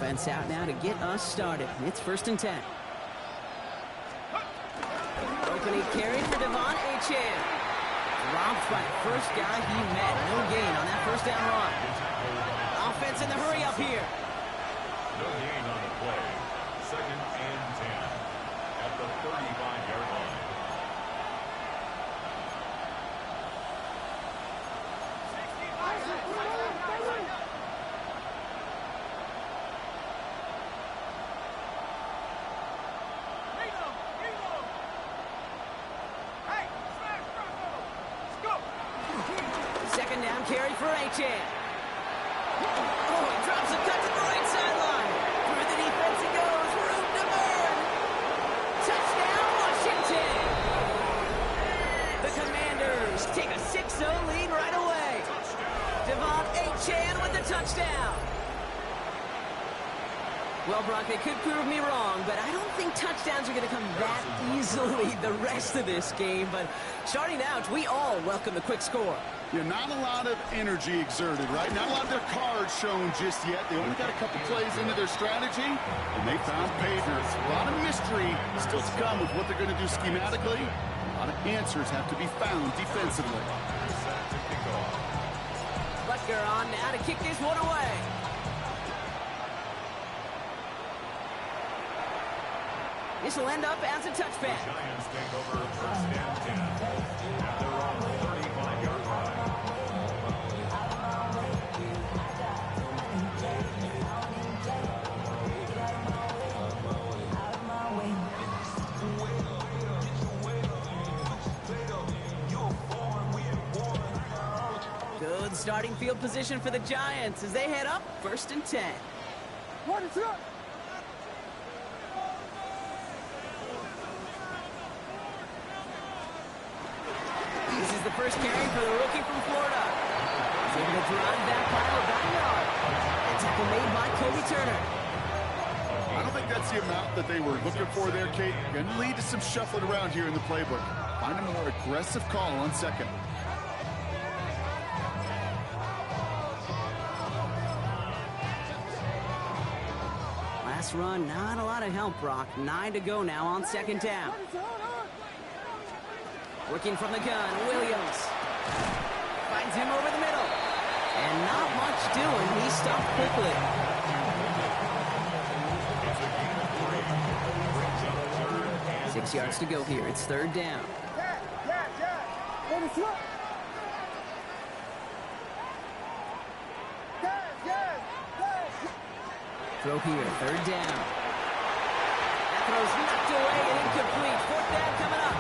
offense out now to get us started. It's 1st and 10. Opening carry for Devon Achane. Dropped by the first guy he met. No gain on that first down run. Offense in the hurry up here. No gain on the play. 2nd and 10 at the 35-yard line. Second down carry for Achane. Oh, he drops a cut to the right sideline. Through the defense it goes. Room to burn. Touchdown, Washington. The Commanders take a 6-0 lead right away. Devon Achane with the touchdown. Well, Brock, they could prove me wrong, but I don't think touchdowns are going to come that easily the rest of this game. But starting out, we all welcome the quick score. Yeah, not a lot of energy exerted, right? Not a lot of their cards shown just yet. They only got a couple plays into their strategy, and they found pay dirt. A lot of mystery still to come with what they're going to do schematically. A lot of answers have to be found defensively. Butker on now to kick this one away. This will end up as a touchback. Giants take over 1st and 10. Now they're on the 35-yard line. Good starting field position for the Giants as they head up 1st and 10. This is the first carry for the rookie from Florida. He's able to drive that pile about a yard. And tackle made by Kobe Turner. I don't think that's the amount that they were looking for there, Kate. Going to lead to some shuffling around here in the playbook. Find a more aggressive call on 2nd. Last run, not a lot of help, Brock. 9 to go now on 2nd down. Working from the gun, Williams. Finds him over the middle. And not much doing. He stopped quickly. 6 yards to go here. It's 3rd down. Throw here, 3rd down. That throw's knocked away and incomplete. 4th down coming up.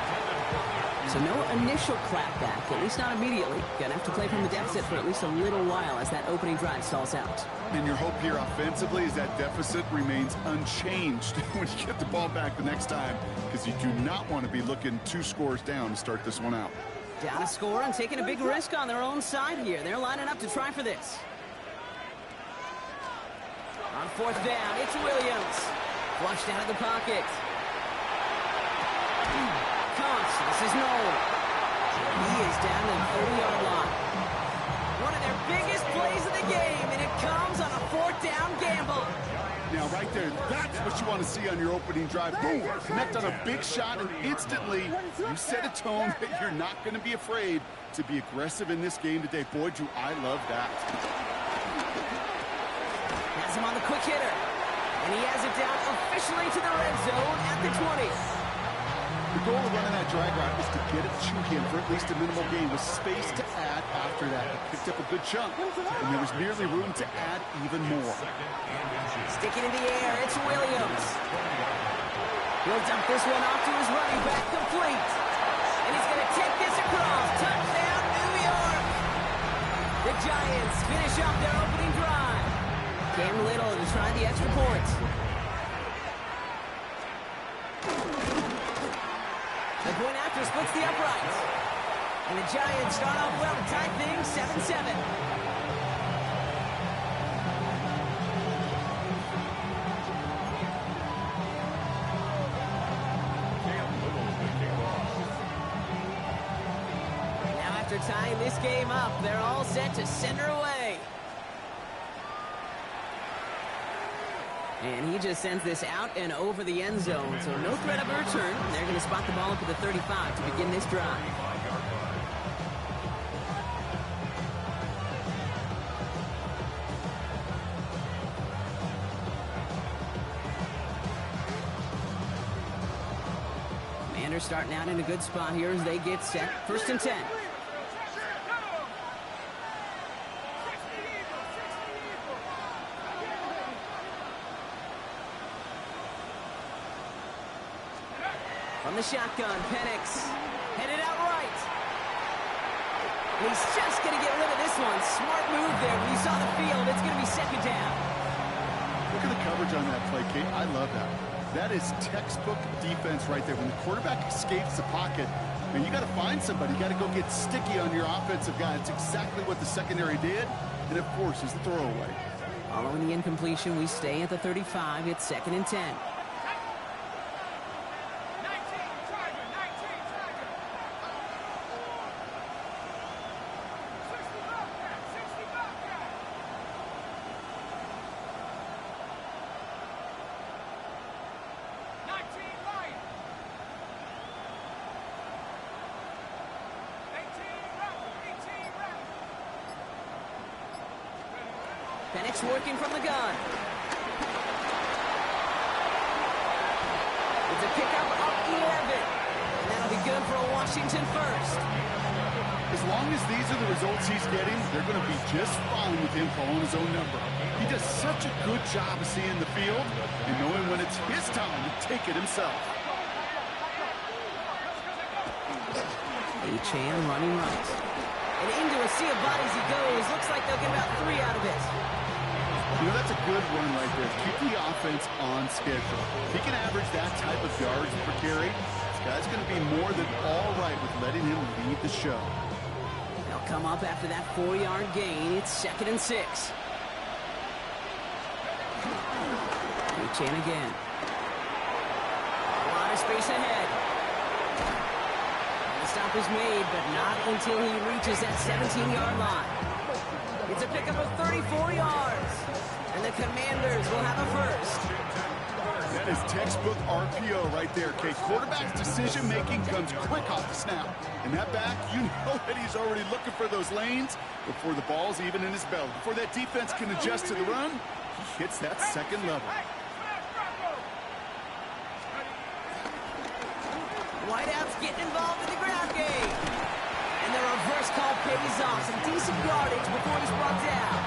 So no initial clapback, at least not immediately. Gonna have to play from the deficit for at least a little while as that opening drive stalls out. And your hope here offensively is that deficit remains unchanged when you get the ball back the next time, because you do not want to be looking 2 scores down to start this one out. Down a score and taking a big risk on their own side here. They're lining up to try for this. On 4th down, it's Williams. Flushed out of the pocket. Counts. This is Noel. He is down to the 30-yard line. One of their biggest plays of the game, and it comes on a 4th down gamble. Now, right there, that's what you want to see on your opening drive. Boom! Connect on a big shot, and instantly you set a tone that you're not going to be afraid to be aggressive in this game today. Boy, do I love that. Has him on the quick hitter. And he has it down officially to the red zone at the 20. The goal of running that drag route is to get it to him for at least a minimal gain with space to add after that. He picked up a good chunk, and there was nearly room to add even more. Sticking in the air, it's Williams. He'll dump this one off to his running back, complete. And he's going to take this across. Touchdown, New York. The Giants finish up their opening drive. Cam Little to try the extra point. The point after splits the uprights. And the Giants start off well to tie things 7-7. Now after tying this game up, they're all set to send her away. And he just sends this out and over the end zone, so no threat of a return. They're going to spot the ball up at the 35 to begin this drive. Commanders starting out in a good spot here as they get set. 1st and 10. From the shotgun, Penix headed out right. He's just going to get rid of this one. Smart move there. When you saw the field, it's going to be 2nd down. Look at the coverage on that play, Kate. I love that. That is textbook defense right there. When the quarterback escapes the pocket, and you got to find somebody. You got to go get sticky on your offensive guy. It's exactly what the secondary did, and it forces the throwaway. Following the incompletion, we stay at the 35. It's 2nd and 10. Penix working from the gun. It's a pickup up 11. And that'll be good for a Washington first. As long as these are the results he's getting, they're going to be just fine with him calling his own number. He does such a good job of seeing the field and knowing when it's his time to take it himself. Achane running right. And into a sea of bodies he goes. Looks like they'll get about 3 out of it. You know, that's a good run right there. Keep the offense on schedule. If he can average that type of yards per carry, this guy's going to be more than all right with letting him lead the show. They'll come up after that 4-yard gain. It's 2nd and 6. Achane again. A lot of space ahead. The stop is made, but not until he reaches that 17-yard line. It's a pickup of 34 yards. And the Commanders will have a first. That is textbook RPO right there, Kate. Quarterback's decision-making comes quick off the snap. And that back, you know that he's already looking for those lanes before the ball's even in his belly. Before that defense can adjust to the run, he hits that 2nd level. Whiteout's getting involved in the ground game. And the reverse call pays off. Some decent yardage before he's brought down.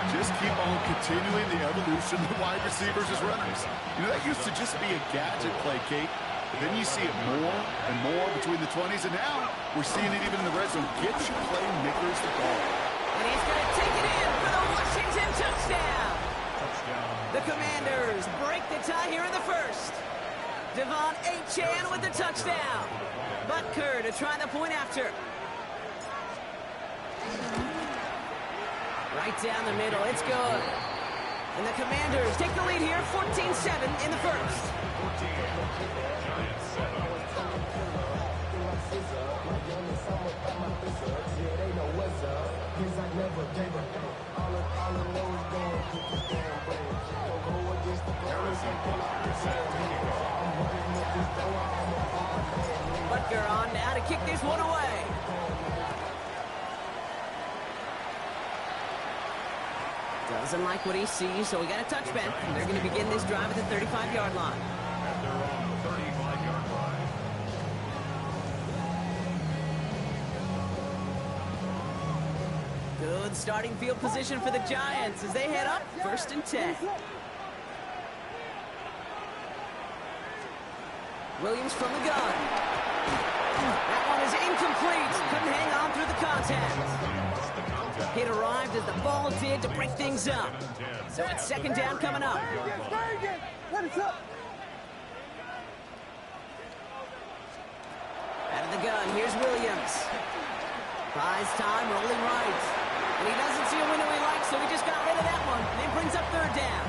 Just keep on continuing the evolution of wide receivers as runners. You know, that used to just be a gadget play, Kate. But then you see it more and more between the 20s, and now we're seeing it even in the red zone. Get your playmakers the ball. And he's going to take it in for the Washington touchdown. The Commanders break the tie here in the first. De'Von Achane with the touchdown. Butker to try the point after. Right down the middle, it's good. And the Commanders take the lead here, 14-7 in the first. Butker on now to kick this one away. Doesn't like what he sees, so we got a touchback. They're going to begin this drive at the 35-yard line. And they're on the 35-yard line. Good starting field position for the Giants as they head up 1st and 10. Williams from the gun. That one is incomplete. Couldn't hang on through the contact. It arrived as the ball did to break things up. So it's 2nd down coming up. Out of the gun, here's Williams. Buys time, rolling right. And he doesn't see a window he likes, so he just got rid of that one. And it brings up 3rd down.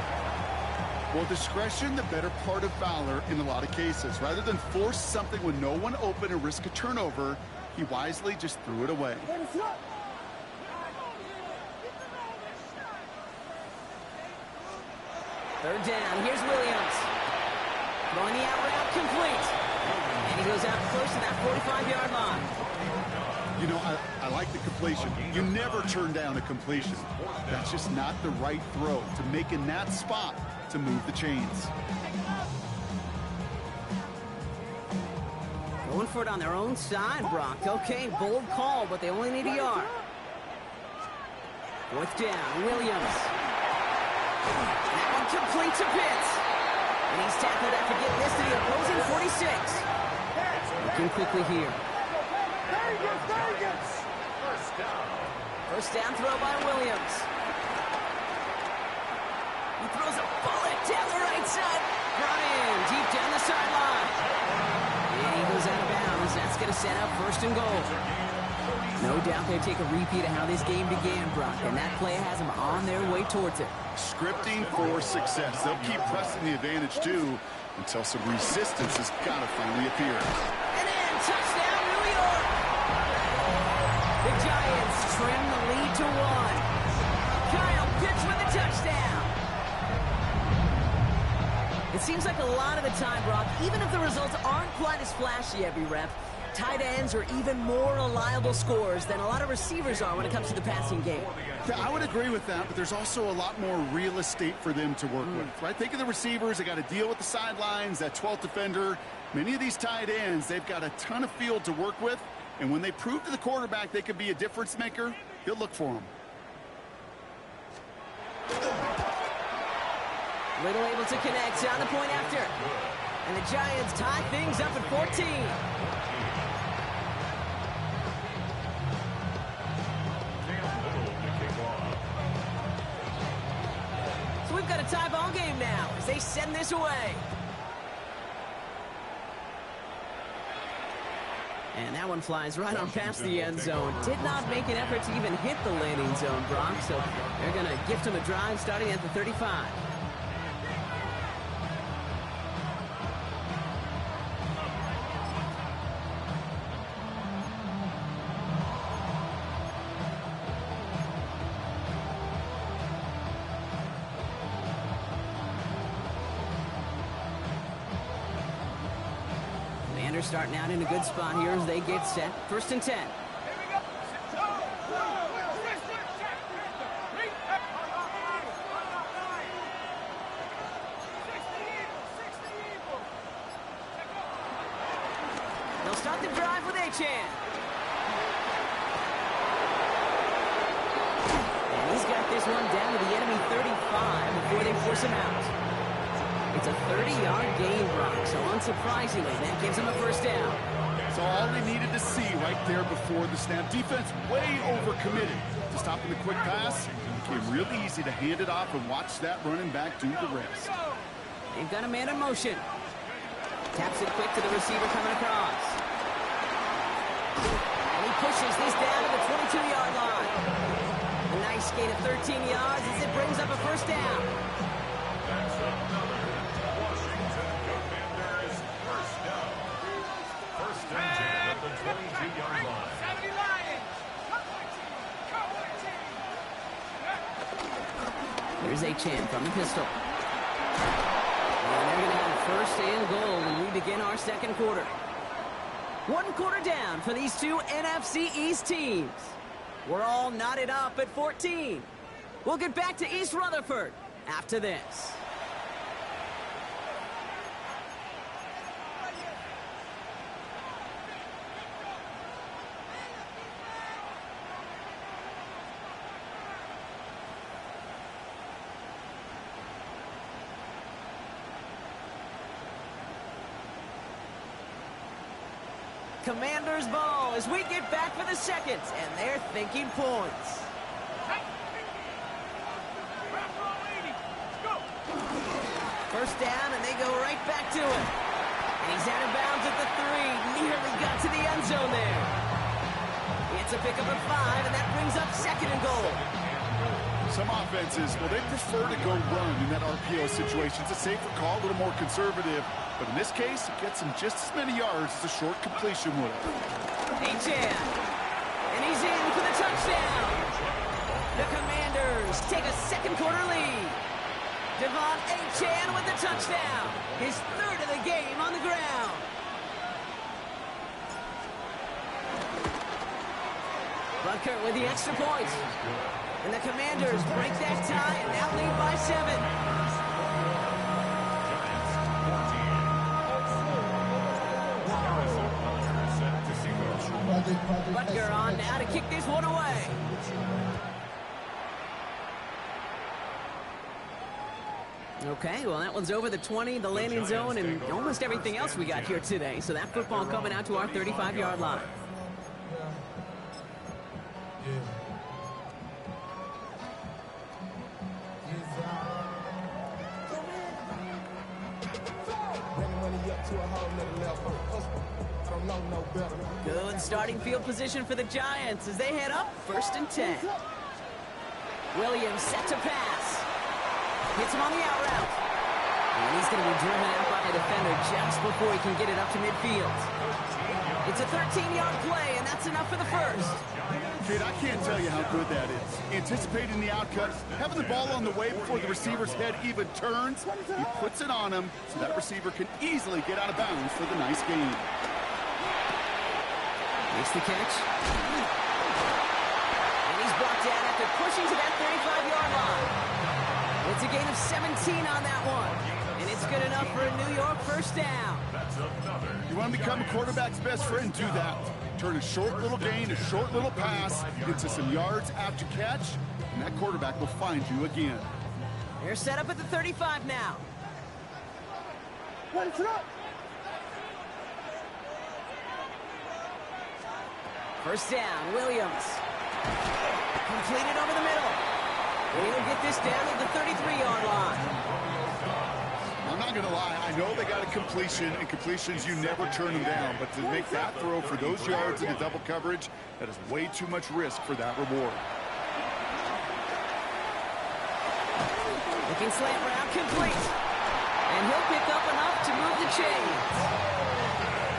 Well, discretion, the better part of valor in a lot of cases. Rather than force something with no one open and risk a turnover, he wisely just threw it away. Third down. Here's Williams. Throwing the out route complete. And he goes out close to that 45-yard line. You know, I like the completion. You never turn down a completion. That's just not the right throw to make in that spot to move the chains. Going for it on their own side, Brock. Okay, bold call, but they only need a yard. Fourth down, Williams. That one complete to Pitts. And he's tackled after getting this to the opposing 46. Looking quickly here. First down throw by Williams. He throws a bullet down the right side. Brought in deep down the sideline. And he goes out of bounds. That's going to set up first and goal. No doubt they take a repeat of how this game began, Brock, and that play has them on their way towards it. Scripting for success. They'll keep pressing the advantage, too, until some resistance has got to finally appear. And then touchdown, New York! The Giants trim the lead to 1. Kyle Pitts with the touchdown. It seems like a lot of the time, Brock, even if the results aren't quite as flashy every rep, tight ends are even more reliable scorers than a lot of receivers are when it comes to the passing game. Yeah, I would agree with that, but there's also a lot more real estate for them to work with, right? Think of the receivers. They got to deal with the sidelines, that 12th defender. Many of these tight ends, they've got a ton of field to work with, and when they prove to the quarterback they can be a difference maker, he'll look for them. Little able to connect on the point after. And the Giants tie things up at 14. So we've got a tie ball game now as they send this away. And that one flies right on past the end zone. Did not make an effort to even hit the landing zone, Brock. So they're going to gift him a drive starting at the 35. Starting out in a good spot here as they get set. First and 10. They'll start the drive with Achane. And he's got this one down to the enemy 35 before they force him out. It's a 30-yard gain, Brock, so unsurprisingly, that gives him a first down. So all they needed to see right there before the snap. Defense way overcommitted to stopping the quick pass. It became really easy to hand it off and watch that running back do the rest. They've got a man in motion. Taps it quick to the receiver coming across. And he pushes this down to the 22-yard line. A nice gain of 13 yards as it brings up a first down. Here's Achane from the pistol. And they're going to have first and goal when we begin our second quarter. 1 quarter down for these two NFC East teams. We're all knotted up at 14. We'll get back to East Rutherford after this. Commanders ball as we get back for the seconds, and they're thinking points. First down, and they go right back to it. And he's out of bounds at the 3. Nearly got to the end zone there. It's a pickup of 5, and that brings up second and goal. Some offenses, well, they prefer to go run in that RPO situation. It's a safer call, a little more conservative. But in this case, it gets him just as many yards as a short completion would have. Achane. And he's in for the touchdown. The Commanders take a second quarter lead. Devon Achane with the touchdown. His third of the game on the ground. Butker with the extra point. And the Commanders break that tie and now lead by 7. Butker on now to kick this one away. Okay, well, that one's over the 20, the landing zone, and almost everything else we got here today. So that football coming out to our 35-yard line. Good starting field position for the Giants as they head up 1st and 10. Williams set to pass. Hits him on the out route. And he's going to be driven out by a defender just before he can get it up to midfield. It's a 13-yard play, and that's enough for the first. Kid, I can't tell you how good that is. Anticipating the outcut, having the ball on the way before the receiver's head even turns, he puts it on him so that receiver can easily get out of bounds for the nice gain. Makes the catch. And he's brought down after pushing to that 35-yard line. It's a gain of 17 on that one. And it's good enough for a New York first down. You want to become a quarterback's best friend, do that. Turn a short little gain, a short little pass into some yards after catch, and that quarterback will find you again. They're set up at the 35 now. What is it up? First down, Williams. Completed over the middle. And he'll get this down to the 33-yard line. I'm not going to lie, I know they got a completion, and completions, you never turn them down. But to make that throw for those yards in a double coverage, that is way too much risk for that reward. Looking slant route complete. And he'll pick up enough to move the chains.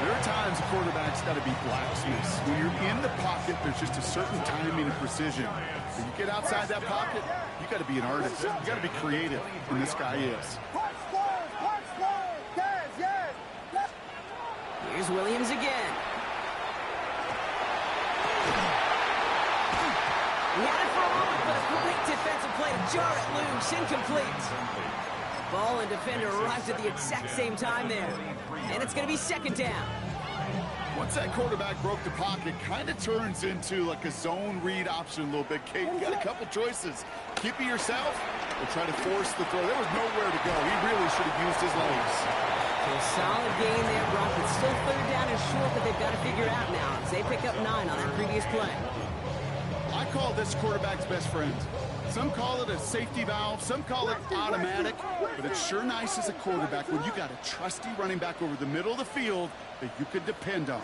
There are times a quarterback's got to be blacksmiths. When you're in the pocket, there's just a certain timing and precision. When you get outside that pocket, you got to be an artist. You got to be creative, and this guy is. Here's Williams again. He had it for a moment, but a great defensive play to jar it loose, incomplete. Ball and defender arrived at the exact same time there. And it's going to be 2nd down. Once that quarterback broke the pocket, kind of turns into like a zone read option a little bit. Kate, you got a couple choices. Keep it yourself or try to force the throw. There was nowhere to go. He really should have used his legs. So a solid gain there, Brock. It's still 3rd down and short that they've got to figure out now as they pick up 9 on that previous play. I call this quarterback's best friend. Some call it a safety valve, some call it automatic, but it's sure nice as a quarterback when you got a trusty running back over the middle of the field that you can depend on.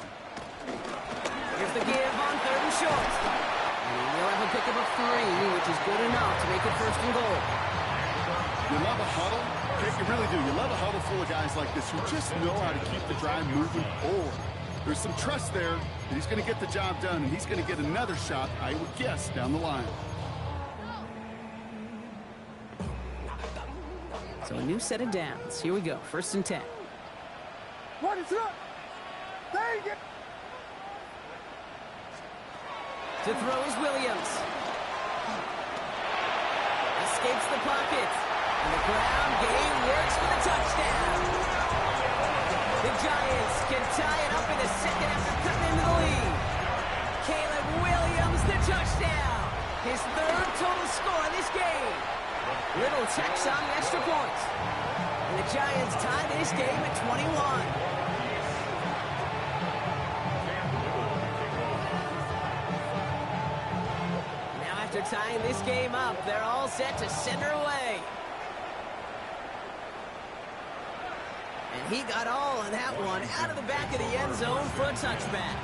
Here's the give on 3rd and short. And they'll have a pick of a 3, which is good enough to make it 1st and goal. You love a huddle? Okay, you really do. You love a huddle full of guys like this who just know how to keep the drive moving forward. There's some trust there that he's going to get the job done, and he's going to get another shot, I would guess, down the line. So a new set of downs. Here we go. 1st and 10. What is up? Dang it! To throw is Williams. Escapes the pocket. And the ground game works for the touchdown. The Giants can tie it up in the 2nd after cutting into the lead. Caleb Williams, the touchdown. His 3rd total score of this game. Little checks on the extra point. And the Giants tie this game at 21. Now after tying this game up, they're all set to send her away. And he got all of that one out of the back of the end zone for a touchback.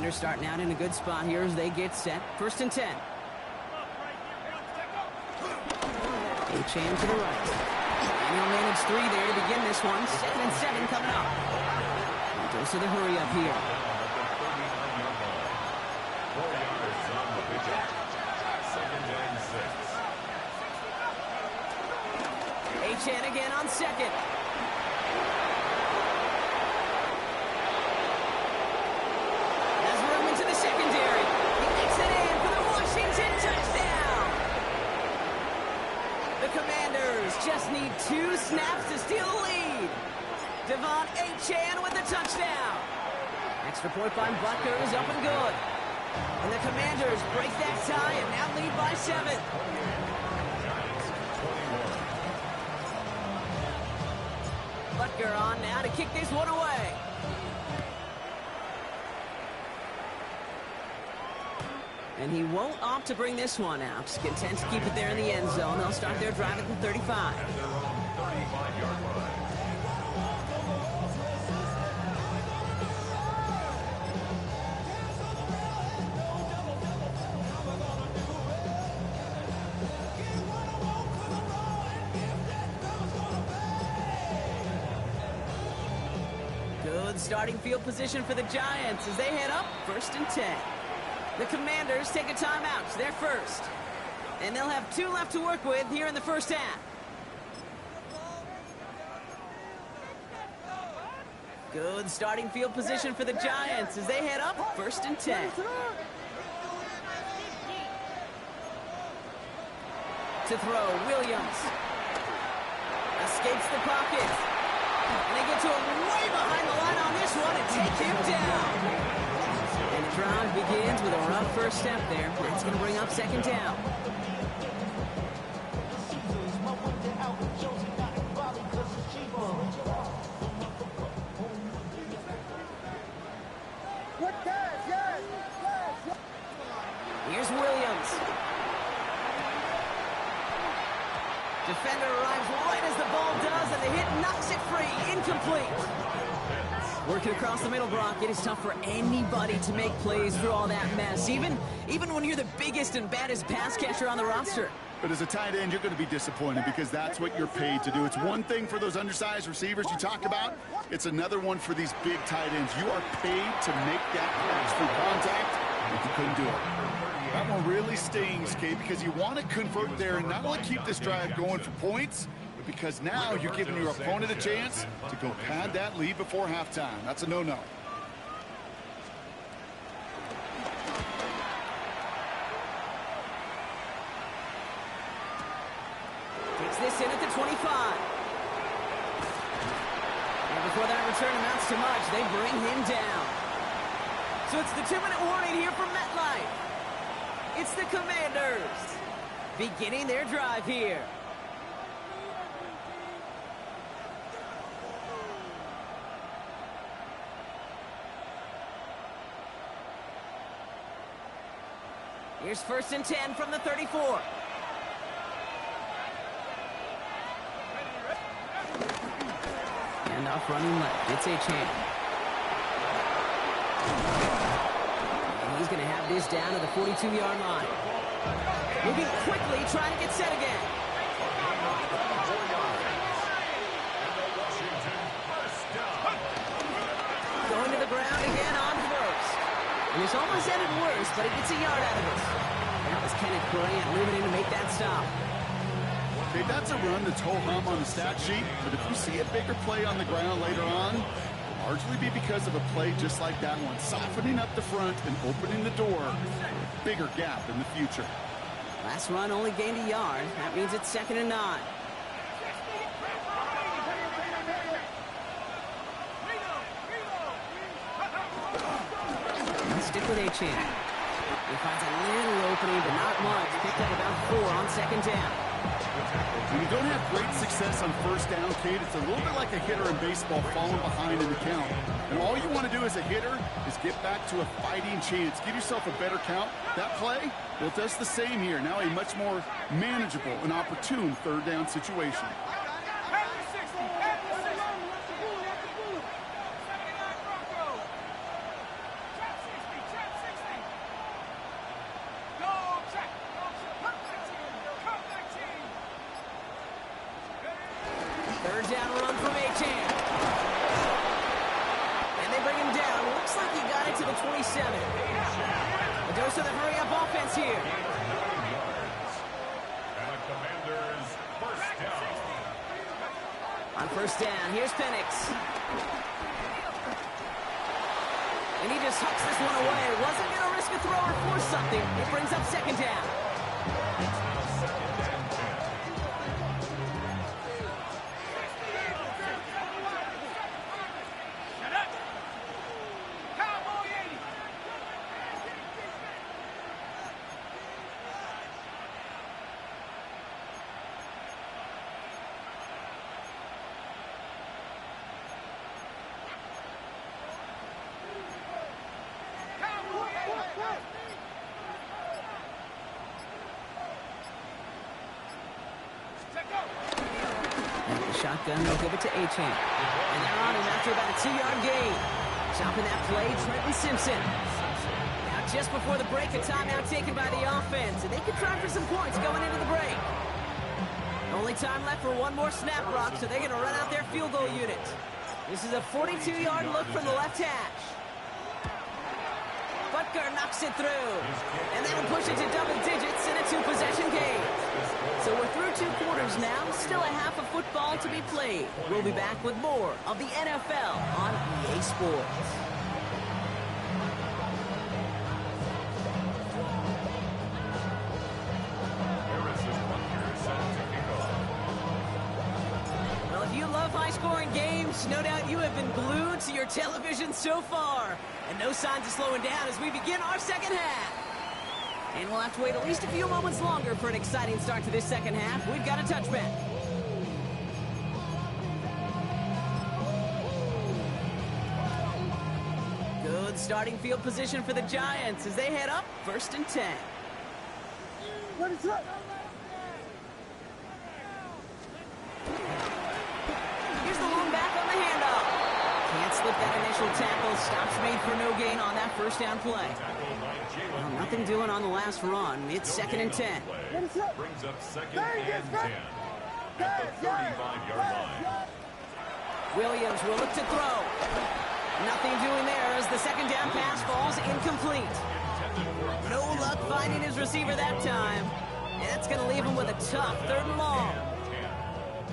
Commanders starting out in a good spot here as they get set. 1st and 10. Achane to the right. And he'll manage 3 there to begin this one. 2nd and 7 coming up. He goes to the hurry up here. 4 yards on the pickup. 2nd and 6. Achane again on 2nd. Has room into the secondary. He makes it in for the Washington touchdown. The Commanders just need 2 snaps to steal the lead. De'Von Achane with the touchdown. Extra point by Butker is up and good. And the Commanders break that tie and now lead by 7. Butker on now to kick this one away. And he won't opt to bring this one out. Just content to keep it there in the end zone. They'll start their drive at the 35. At their own 35-yard line. Good starting field position for the Giants as they head up 1st and 10. The Commanders take a timeout. They're first. And they'll have 2 left to work with here in the 1st half. Good starting field position for the Giants as they head up 1st and 10. To throw, Williams. Escapes the pocket. And they get to him way behind the line on this one and take him down. And the drive begins with a rough first step there. That's going to bring up 2nd down. Here's Williams. Defender arrives right as the ball does, and the hit knocks it free. Incomplete. Working across the middle, Brock, it is tough for anybody to make plays through all that mess, even when you're the biggest and baddest pass catcher on the roster. But as a tight end, you're going to be disappointed because that's what you're paid to do. It's one thing for those undersized receivers you talk about. It's another one for these big tight ends. You are paid to make that catch through contact, and you couldn't do it. That one really stings, Kate, because you want to convert there and not only keep this drive going for points, but because now you're giving your opponent a chance to go pad that lead before halftime. That's a no-no. Takes this in at the 25. And before that return amounts to much, they bring him down. So it's the 2-minute warning here from MetLife. It's the Commanders beginning their drive here. Here's 1st and 10 from the 34. And off running left. It's Achane. He's going to have this down to the 42-yard line. Moving quickly, trying to get set again. Going to the ground again on 1st. And this almost ended worse, but he gets a yard out of it. That was Kenneth Grant moving in to make that stop. Okay, that's a run that's ho-hum on the stat sheet, but if you see a bigger play on the ground later on, largely be because of a play just like that one, softening up the front and opening the door for a bigger gap in the future. Last run only gained a yard. That means it's 2nd and 9. Let's stick with Achane. He finds a little opening, but not much. Picked up about 4 on 2nd down. When you don't have great success on 1st down, Kate, it's a little bit like a hitter in baseball falling behind in the count. And all you want to do as a hitter is get back to a fighting chance. Give yourself a better count. That play, well, it does the same here. Now a much more manageable and opportune 3rd down situation. looks like he got it to the 27. A dose of the hurry-up offense here. And the Commanders first down. On first down, here's Penix. And he just hucks this one away. Wasn't going to risk a throw or force something. It brings up second down. It's now second and 10. Shotgun, they'll give it to Achane. And they're on him after about a 2-yard gain. Chopping that play, Trenton Simpson. Now just before the break, a timeout taken by the offense. And they could try for some points going into the break. Only time left for one more snap, Brock, so they're going to run out their field goal unit. This is a 42-yard look from the left hash. Butker knocks it through. And that'll push it to double digits in a 2-possession game. So we're through 2 quarters now. Still a half of football to be played. We'll be back with more of the NFL on EA Sports. Well, if you love high-scoring games, no doubt you have been glued to your television so far. And no signs of slowing down as we begin our second half. And we'll have to wait at least a few moments longer for an exciting start to this second half. We've got a touchback. Good starting field position for the Giants as they head up first and 10. What is that? Here's the long back on the handoff. Can't slip that initial tackle. Stops made for no gain on that first down play. Well, nothing doing on the last run. It's second and 10. Brings up second and 10 at the 35-yard line. Williams will look to throw. Nothing doing there as the second down pass falls incomplete. No luck finding his receiver that time. And that's going to leave him with a tough 3rd and long.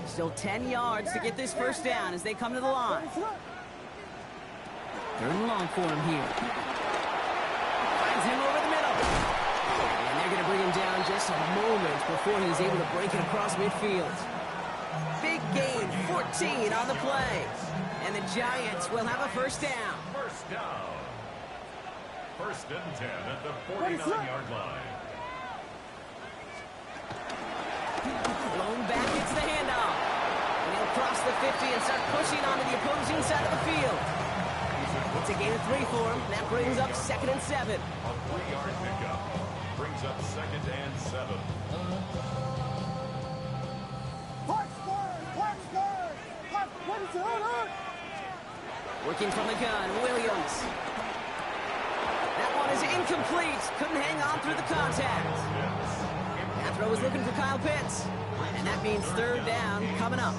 Still 10 yards to get this first down as they come to the line. 3rd and long for him here. Finds him over the middle. And they're going to bring him down just a moment before he's able to break it across midfield. Big gain, 14 on the play. And the Giants will have a first down. First down. First and 10 at the 49-yard line. Blown back, it's the handoff. And he'll cross the 50 and start pushing onto the opposing side of the field. It's a gain of 3 for him. That brings up second and 7. A 3-yard pickup. Brings up second and 7. What is that? Working from the gun, Williams. That one is incomplete. Couldn't hang on through the contact. That throw is looking for Kyle Pitts. And that means 3rd down coming up.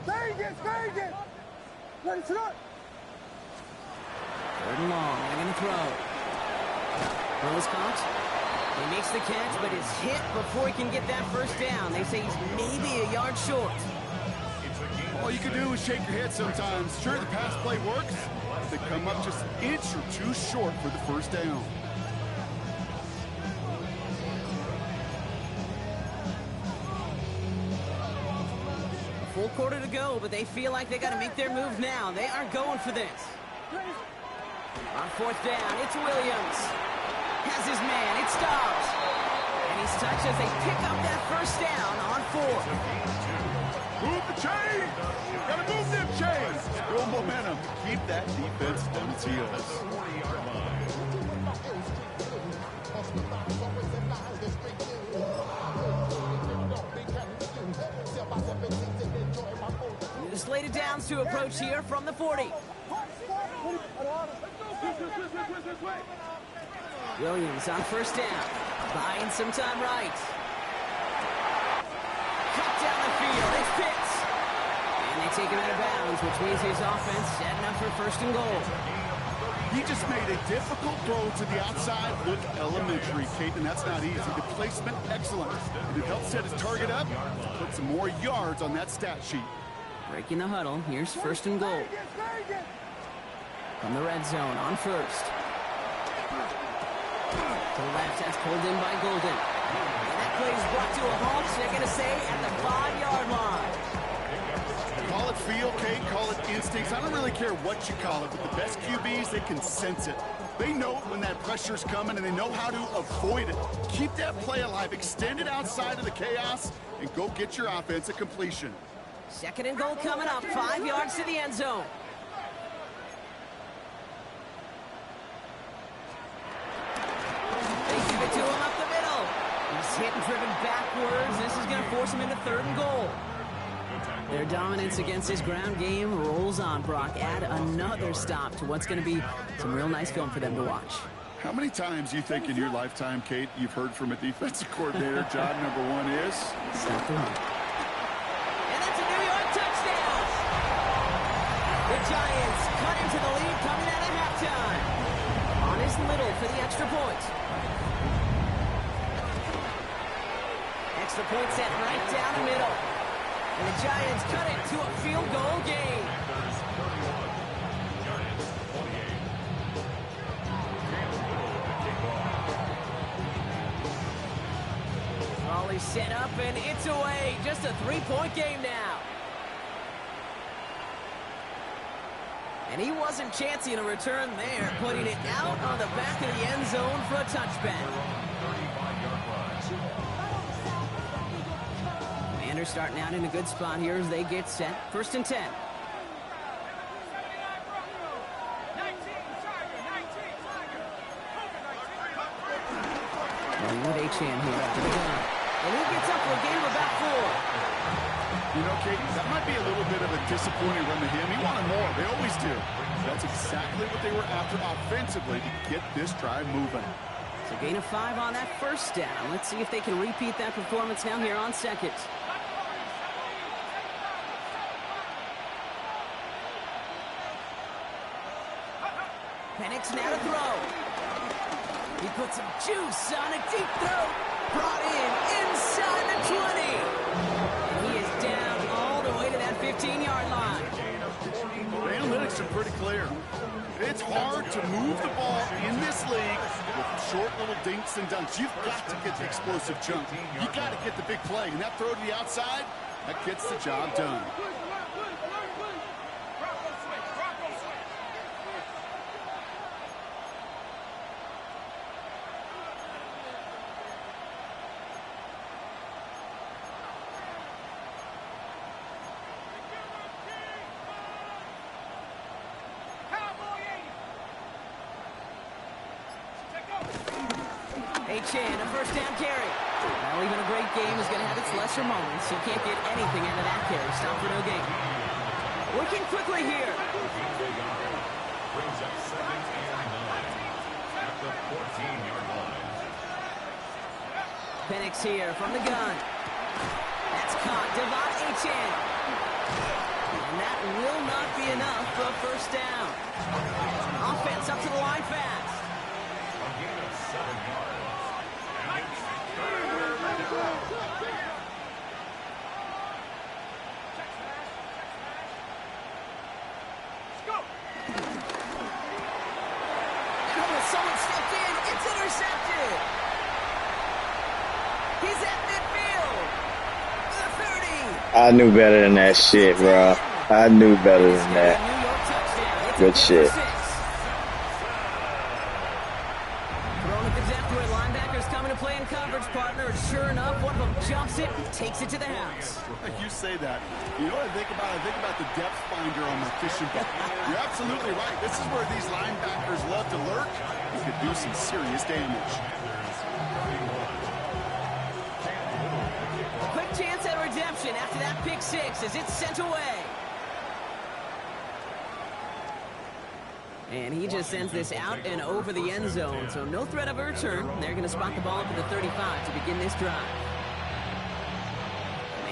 Vegas! What is that? 3rd and long, they're going to throw. Rose caught. He makes the catch, but is hit before he can get that first down. They say he's maybe a yard short. All you can do is shake your head sometimes. Sure, the pass play works. They come up just an inch or 2 short for the first down. Full quarter to go, but they feel like they got to make their move now. They are going for this. On 4th down, it's Williams. Has his man, it stops. And he's touched as they pick up that first down on 4. Move the chain! Gotta move them chains! Real momentum. Keep that defense on its heels. 40-yard line. The slated downs to approach here from the 40. Williams on first down. Buying some time right. Cut down the field. It's Pitts. And they take him out of bounds, which means his offense setting up for first and goal. He just made a difficult throw to the outside look elementary, Kate, and that's not easy. The placement, excellent. And it helps set his target up, put some more yards on that stat sheet. Breaking the huddle, here's first and goal. From the red zone, on first. To the left, that's pulled in by Golden. And that play is brought to a halt, so they're going to say at the 5-yard line. Call it feel, Kate, call it instincts. I don't really care what you call it, but the best QBs, they can sense it. They know when that pressure's coming, and they know how to avoid it. Keep that play alive, extend it outside of the chaos, and go get your offense a completion. Second and goal coming up, 5 yards to the end zone. They give it to him up the middle. He's hit and driven backwards. This is going to force him into third and goal. Their dominance against this ground game rolls on, Brock. Add another stop to what's going to be some real nice film for them to watch. How many times you think in your lifetime, Kate, you've heard from a defensive coordinator, job number one is? Stop the run. And that's a New York touchdown! The Giants cut into the lead coming out of halftime. On is Little for the extra point. Extra point set right down the middle. And the Giants cut it to a field goal game. Volley set up and it's away. Just a 3-point game now. And he wasn't chancing a return there, putting it out on the back of the end zone for a touchback. Commanders starting out in a good spot here as they get set. First and 10. With Achane here after the gun. And he gets up for a gain of about 4. You know, Kate, that might be a little bit of a disappointing run to him. He wanted more. They always do. That's exactly what they were after offensively to get this drive moving. So gain of 5 on that first down. Let's see if they can repeat that performance now here on second. Penix now to throw. He puts some juice on a deep throw. Brought in inside the 20. And he is down all the way to that 15-yard line. The analytics are pretty clear. It's hard to move the ball in this league with short little dinks and dunks. You've got to get the explosive jump. You've got to get the big play. And that throw to the outside, that gets the job done. Achane, a first down carry. Well, even a great game is going to have its lesser moments. You can't get anything out of that carry. Stop for no gain. Working quickly here. Brings up second and 9 at the 14-yard line. Penix here from the gun. That's caught. Devon Achane. And that will not be enough for a first down. Offense up to the line fast. A gain of 7 yards. Someone stepped in. It's intercepted. He's at midfield. The 30. I knew better than that shit, bro. I knew better than that. Good shit. Throwing at the depth where linebackers coming to play in coverage, partner. And sure enough, one of them jumps it and takes it to the house. You say that. You know what I think about? I think about the depth finder on my fishing boat. You're absolutely right. This is where these linebackers love to lurk. You could do some serious damage. A quick chance at redemption after that pick 6 as it's sent away. And he just sends this out and over the end zone, so no threat of a return. They're going to spot the ball up at the 35 to begin this drive.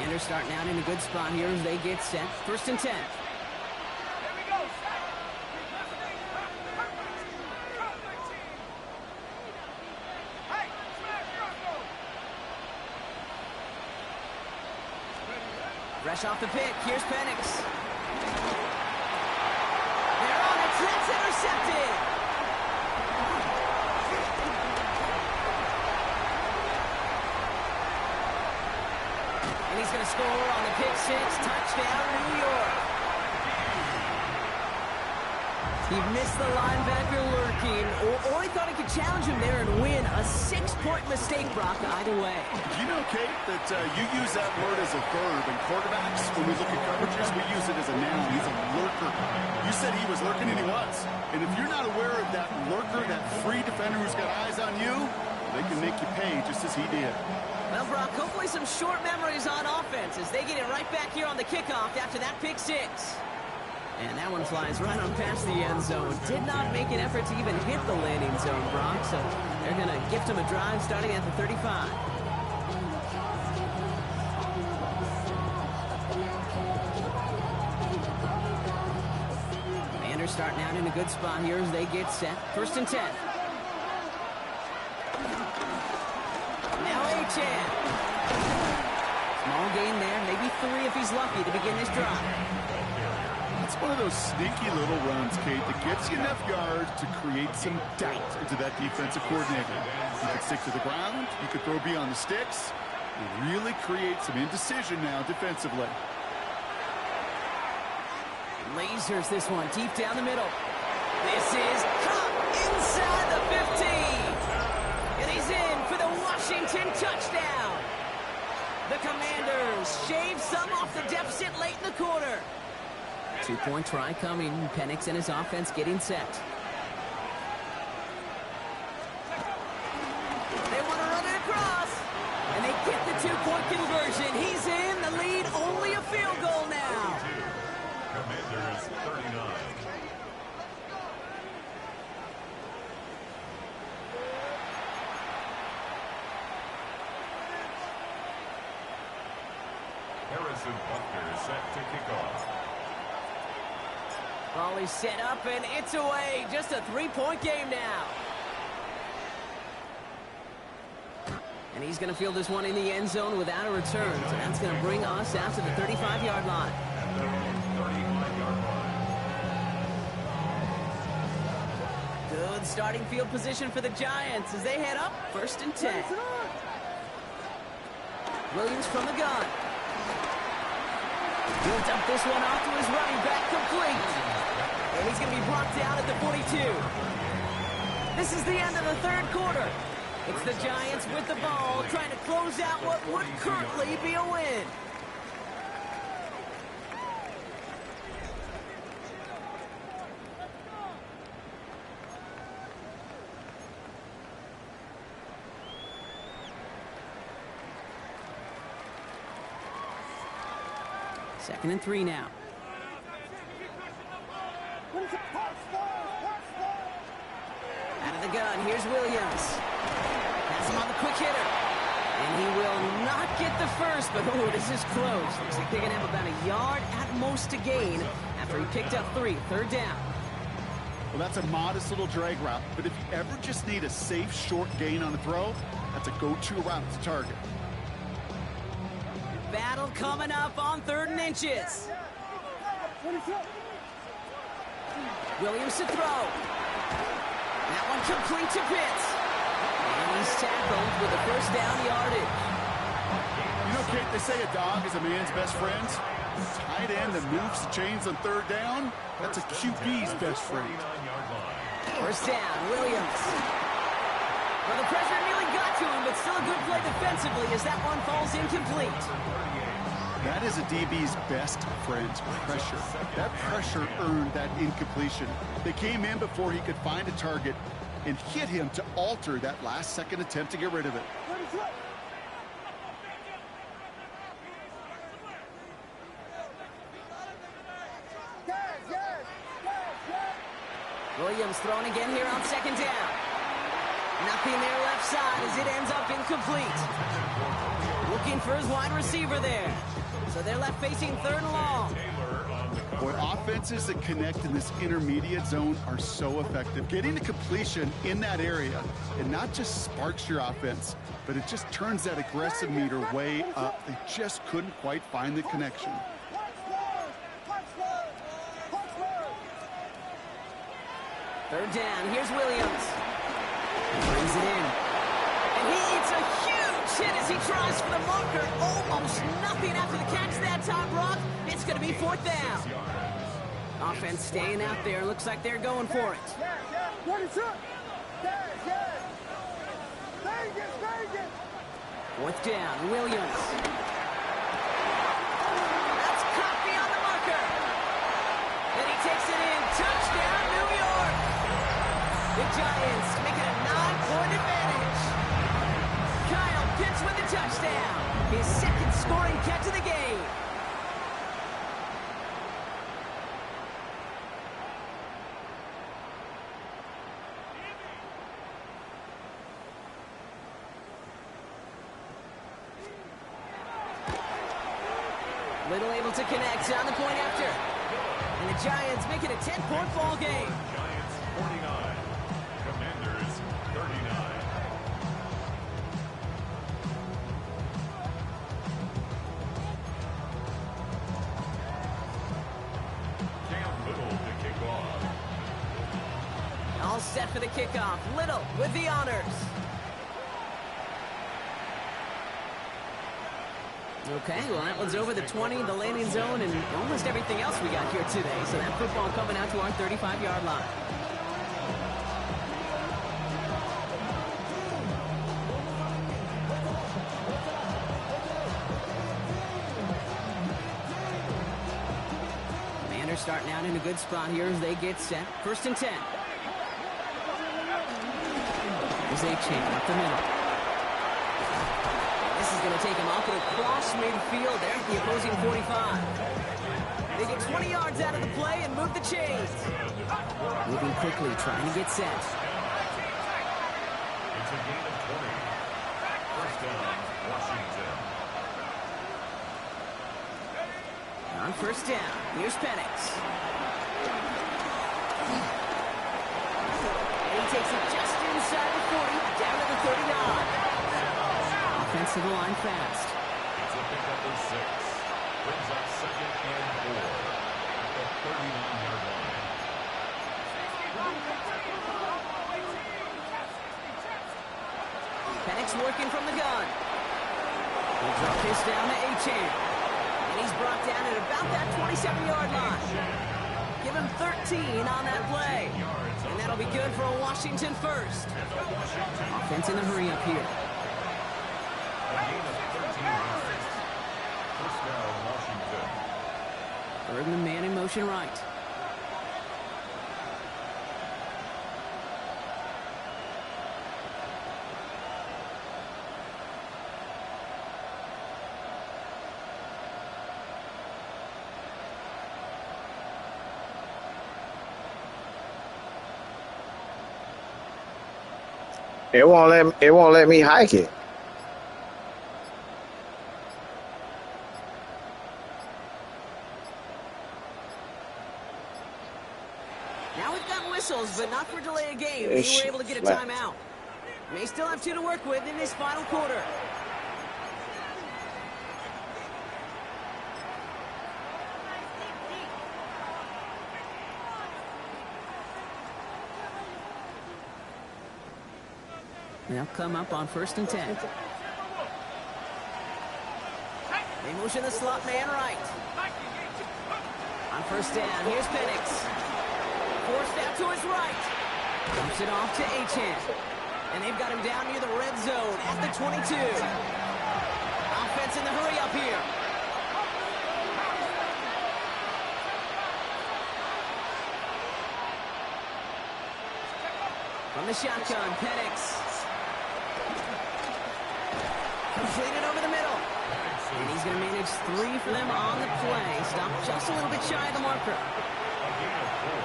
Commanders starting out in a good spot here as they get set. 1st and 10. Fresh off the pick, here's Penix. They're on it, that's intercepted. And he's going to score on the pick six, touchdown New York. He missed the linebacker lurking, or he thought he could challenge him there and win. A 6-point mistake, Brock, either way. You know, Kate, that you use that word as a verb, and quarterbacks, when we look at coverages, we use it as a noun. He's a lurker. You said he was lurking, and he was. And if you're not aware of that lurker, that free defender who's got eyes on you, they can make you pay just as he did. Well, Brock, hopefully some short memories on offense as they get it right back here on the kickoff after that pick six. And that one flies right on past the end zone. Did not make an effort to even hit the landing zone, Brock. So they're going to gift him a drive starting at the 35. Commanders starting out in a good spot here as they get set. 1st and 10. Now Achane. Small gain there, maybe 3 if he's lucky to begin this drive. It's one of those sneaky little runs, Kate, that gets you enough yards to create some doubt into that defensive coordinator. You could stick to the ground, you could throw beyond the sticks, and really create some indecision now defensively. Lasers this one deep down the middle. This is caught inside the 15. And he's in for the Washington touchdown. The Commanders shave some off the deficit late in the quarter. 2-point try coming. Penix and his offense getting set. They want to run it across. And they get the 2-point conversion. He's in. The lead only a field goal now. Commanders 39. Harrison Butker set to kick off. Ball is set up, and it's away. Just a 3-point game now. And he's going to field this one in the end zone without a return. So that's going to bring us out to the 35-yard line. At their own 35-yard line. Good starting field position for the Giants as they head up 1st and 10. Williams from the gun. Built up this one off to his running back, complete. And he's going to be brought down at the 42. This is the end of the 3rd quarter. It's the Giants with the ball, trying to close out what would currently be a win. Second and 3 now. Out of the gun, here's Williams. Pass him on the quick hitter. And he will not get the first, but oh, this is close. Looks like they're going to have about a yard at most to gain after he picked up 3. 3rd down. Well, that's a modest little drag route, but if you ever just need a safe, short gain on a throw, that's a go-to route to target. Battle coming up on 3rd and inches. Williams to throw. That one complete to Pitts. And he's tackled with a 1st down yardage. You know, Kate, they say a dog is a man's best friend. A tight end that moves the chains on 3rd down, that's a QB's best friend. 1st down, Williams. Well, the pressure nearly got to him, but still a good play defensively as that one falls incomplete. That is a DB's best friend, pressure. That pressure earned that incompletion. They came in before he could find a target and hit him to alter that last-second attempt to get rid of it. Williams thrown again here on 2nd down. Nothing there left side as it ends up incomplete. Looking for his wide receiver there. So they're left facing 3rd and long. Boy, offenses that connect in this intermediate zone are so effective. Getting to completion in that area, it not just sparks your offense, but it just turns that aggressive meter way up. They just couldn't quite find the connection. Third down, here's Williams. He brings it in. And he eats a huge hit as he tries for the marker. Almost nothing after the catch that time, Brock. It's going to be 4th down. Offense staying out there. Looks like they're going for it. Fourth down, Williams. That's caught beyond the marker. Then he takes it in. Touchdown, New York. The Giants make it a 9-point advantage. Kyle Pitts with the touchdown. His 2nd scoring catch of the game. Little able to connect on the point after. And the Giants make it a 10-point ball game. Giants 49, Commanders 39. Cam Little to kick off. All set for the kickoff. Little with the honors. Okay, well, that one's over the 20, the landing zone, and almost everything else we got here today. So that football coming out to our 35-yard line. Commanders starting out in a good spot here as they get set. 1st and 10. There's Achane up the middle. This is going to take him off and across midfield there at the opposing 45. They get 20 yards out of the play and move the chains. Moving quickly, trying to get set. It's a gain of 20. 1st down, Washington. On 1st down, here's Penix. And he takes it just inside the 40, down to the 39. Offensive line fast. It's a pickup of 6. Brings up 2nd and 4 at the 39-yard line. Penix working from the gun. He'll drop this down to Achane. And he's brought down at about that 27-yard line. Give him 13 on that play. And that'll be good for a Washington first. Offense in the hurry up here. A gain of 13 yards. 1st down, Washington. 3rd and the man in motion right. It won't let me hike it. Now we've got whistles, but not for delay of game. They were able to get a Slapped. timeout. May still have 2 to work with in this final quarter. They'll come up on 1st and 10. They motion the slot man right. On 1st down, here's Penix. Forced out to his right. Dumps it off to Achane. And they've got him down near the red zone at the 22. Offense in the hurry up here. From the shotgun, Penix. Completed over the middle. And he's going to manage 3 for them on the play. Stopped just a little bit shy of the marker. A gain of 4.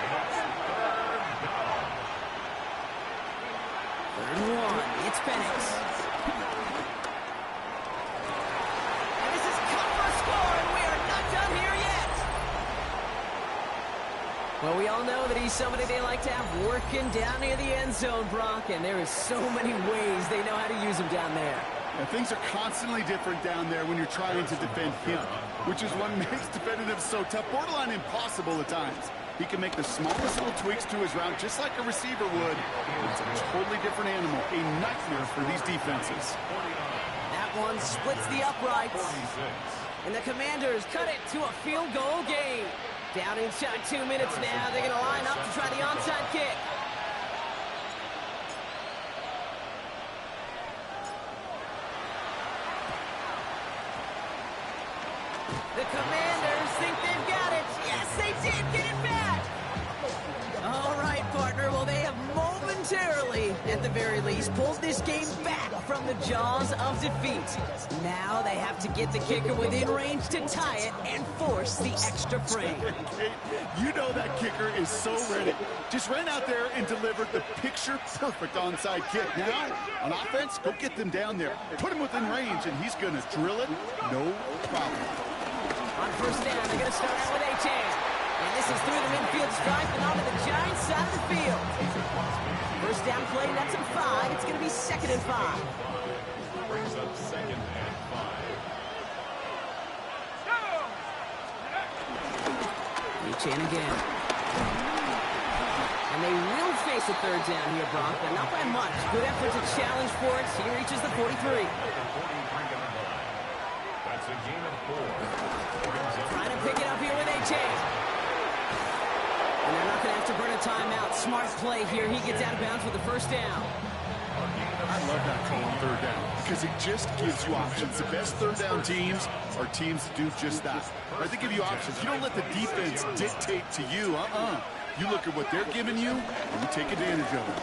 It's 3rd down. 3rd and 1. It's Penix. Well, we all know that he's somebody they like to have working down near the end zone, Brock, and there is so many ways they know how to use him down there. And things are constantly different down there when you're trying to defend him, which is what makes defending him so tough, borderline impossible at times. He can make the smallest little tweaks to his route just like a receiver would. It's a totally different animal, a nightmare for these defenses. That one splits the uprights. And the Commanders cut it to a field goal game. Down inside 2 minutes now. They're going to line up to try the onside kick. The Commanders think they've got it. Yes, they did get it back. All right, partner. Well, they have momentarily, at the very least, pulled this game back from the jaws of defeat. Now they have to get the kicker within range to tie it and force the extra frame. You know that kicker is so ready. Just ran out there and delivered the picture-perfect onside kick. Now, on offense, go get them down there. Put him within range, and he's going to drill it, no problem. On first down, they're going to start out with Achane. And this is through the midfield stripe and onto the Giants side of the field. First down play, that's a 5. It's going to be 2nd and 5. Brings up 2nd and 5. Achane again. And they will face a 3rd down here, Brock, but not by much. Good effort to challenge for it. He reaches the 43. That's a gain of 4. Trying to pick it up here with Achane. And they're not going to have to burn a timeout. Smart play here. He gets out of bounds with the 1st down. I love that call on 3rd down because it just gives you options. The best 3rd down teams are teams that do just that. Right? They give you options. You don't let the defense dictate to you. You look at what they're giving you, and you take advantage of it.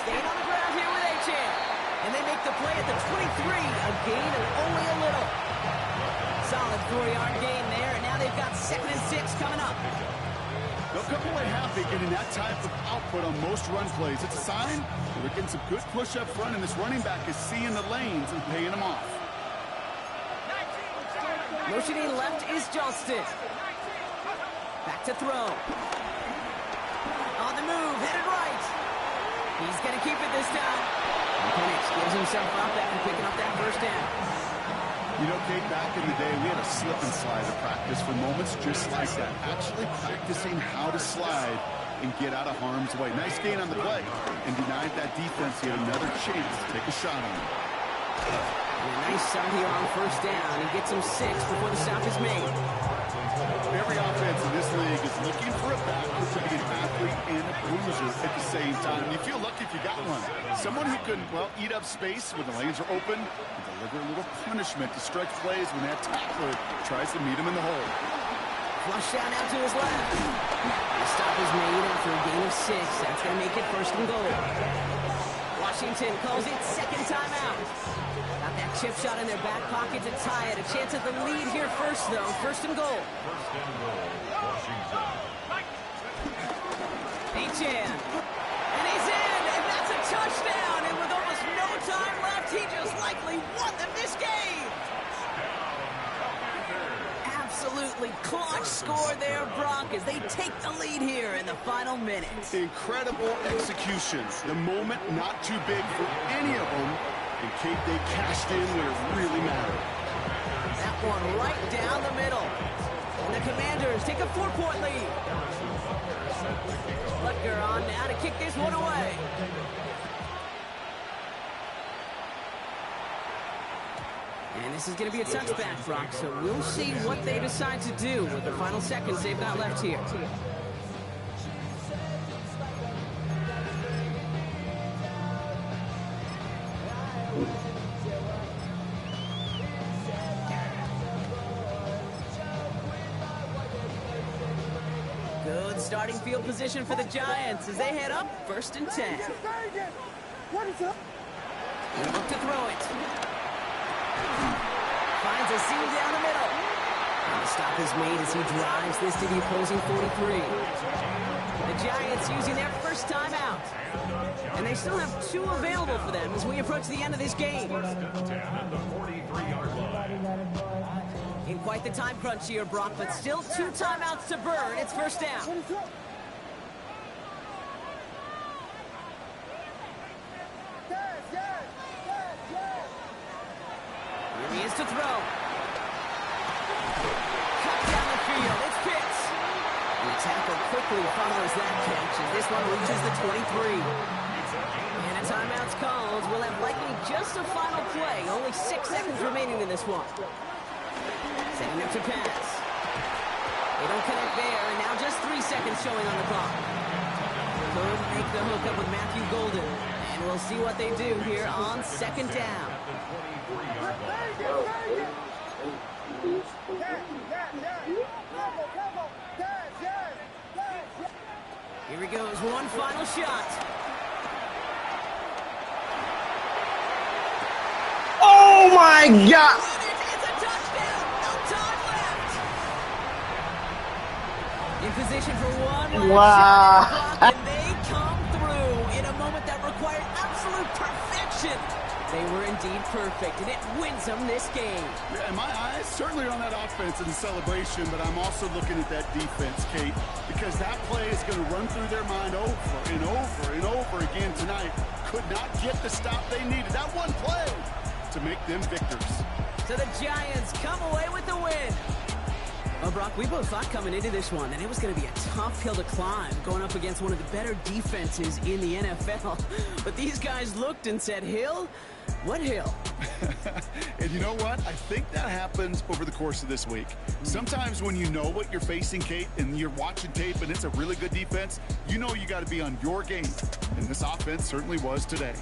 Staying on the ground here with Achane. And they make the play at the 23. A gain of only a little. Solid 4-yard gain there, and now they've got 2nd and 6 coming up. They'll come away happy getting that type of output on most run plays. It's a sign that they're getting some good push up front, and this running back is seeing the lanes and paying them off. Motioning left is Johnston. Back to throw. On the move, headed right. He's going to keep it this time. And Penix gives himself up after picking up that 1st down. You know, Kate, back in the day, we had a slip and slide to practice for moments just like that. Actually practicing how to slide and get out of harm's way. Nice gain on the play. And denied that defense yet another chance to take a shot on him. And a nice start here on 1st down. He gets him 6 before the stop is made. Every offense in this league is looking for a back to be an athlete and a bruiser at the same time. You feel lucky if you got one. Someone who can, well, eat up space when the lanes are open and deliver a little punishment to stretch plays when that tackler tries to meet him in the hole. Flush down out to his left. The stop is made after a gain of 6. That's going to make it 1st and goal. Washington calls it 2nd timeout. Got that chip shot in their back pocket to tie it. A chance at the lead here first, though. 1st and goal. 1st and goal, Washington. Achane. And he's in, and that's a touchdown. And with almost no time left, he just likely won them this game. Absolutely clutch score there, Brock, as they take the lead here in the final minutes. Incredible execution. The moment not too big for any of them. And Kate, they cashed in where it really mattered. That one right down the middle. And the Commanders take a 4-point lead. Butker on now to kick this one away. And this is going to be a touchback, Brock, so we'll see what they decide to do with the final seconds they've got left here. Good starting field position for the Giants as they head up 1st and 10. What is up? He'll look to throw it. Finds a seam down the middle. The stop is made as he drives this to the opposing 43. The Giants using their first timeout. And they still have 2 available for them as we approach the end of this game. In quite the time crunch here, Brock, but still 2 timeouts to burn. It's first down. Here he is to throw. Cut down the field. It's Pitts. The tackle quickly follows that catch as this one reaches the 23. And a timeout's called. We'll have likely just a final play. Only 6 seconds remaining in this one. Setting up to pass. They don't connect there, and now just 3 seconds showing on the clock. Could make the hook up with Matthew Golden. And we'll see what they do here on second down. Here he goes, one final shot. Oh my God! It's a touchdown! No time left! In position for one last Wow. shot, and they come through in a moment that required absolute perfection. They were indeed perfect, and it wins them this game. Yeah, my eyes certainly are on that offense and the celebration, but I'm also looking at that defense, Kate, because that play is going to run through their mind over and over and over again tonight. Could not get the stop they needed. That one play to make them victors. So the Giants come away with the win. Well, Brock, we both thought coming into this one that it was going to be a tough hill to climb going up against one of the better defenses in the NFL. But these guys looked and said, Hill? What hill? And you know what? I think that happens over the course of this week. Sometimes when you know what you're facing, Kate, and you're watching tape and it's a really good defense, you know you got to be on your game. And this offense certainly was today.